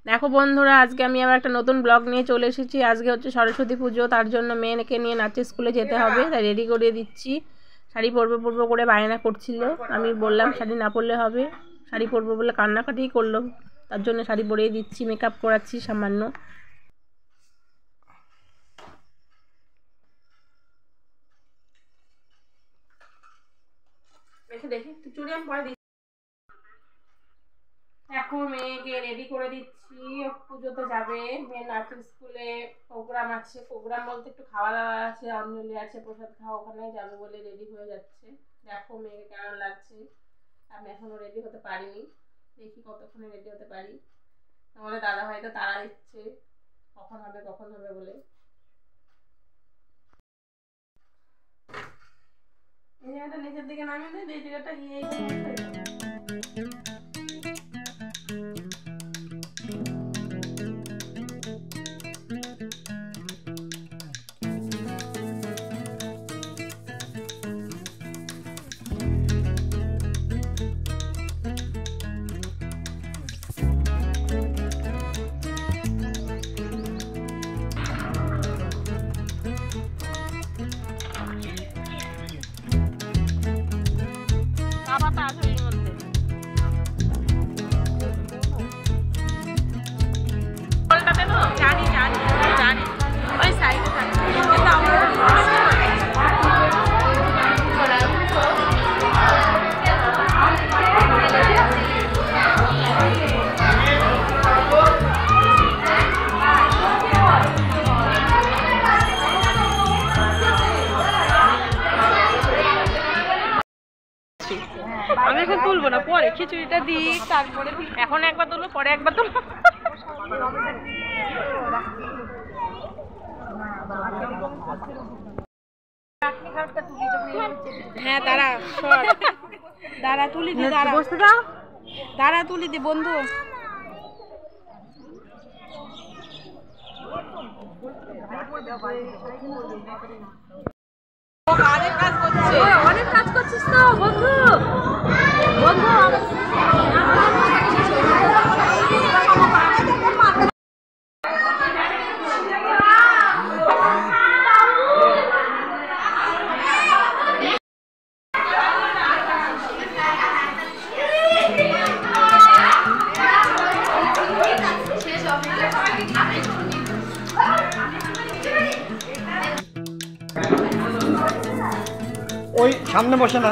দেখো বন্ধুরা, আজকে আমি আবার একটা নতুন ব্লগ নিয়ে চলে এসেছি। আজকে হচ্ছে সরস্বতী পুজো, তার জন্য মেয়েকে নিয়ে নাচের স্কুলে যেতে হবে, তাই রেডি করিয়ে দিচ্ছি। শাড়ি পরবো করে বায়না করছিল, আমি বললাম শাড়ি না পরলে হবে, শাড়ি পরবো বলে কান্নাকাটিই করলো। তার জন্য শাড়ি পরিয়ে দিচ্ছি, মেকআপ করাচ্ছি সামান্য। দেখি চুড়ি আমি পরে দিচ্ছি। এখন মেয়েকে রেডি করে দিচ্ছি, পুজোতে যাবে। মেয়ে নাচের স্কুলে প্রোগ্রাম আছে, প্রোগ্রাম বলতে একটু খাওয়া দাওয়া আছে, অঞ্জলি আছে, প্রসাদ খাওয়া, ওখানে যাবে বলে রেডি হয়ে যাচ্ছে। দেখো মেয়েকে কেমন লাগছে। আমি এখনো রেডি হতে পারিনি, দেখি কতক্ষণে রেডি হতে পারি। আমাদের দাদা ভাই তো তাড়া দিচ্ছে কখন হবে বলে। এই জায়গাটা নিচের দিকে নামিয়ে দেয়, এই জায়গাটা আমি এখন তুলবো না, পরে খিচুড়িটা দিই, তারপরে এখন একবার তুলবো, পরে একবার তুলবো। হ্যাঁ দাঁড়া, দাঁড়া তুলি দি, দাঁড়া বসতে দাও, দাঁড়া তুলি দি বন্ধু। অনেক কাজ করছিস তো বন্ধু। ওই সামনে বসে না।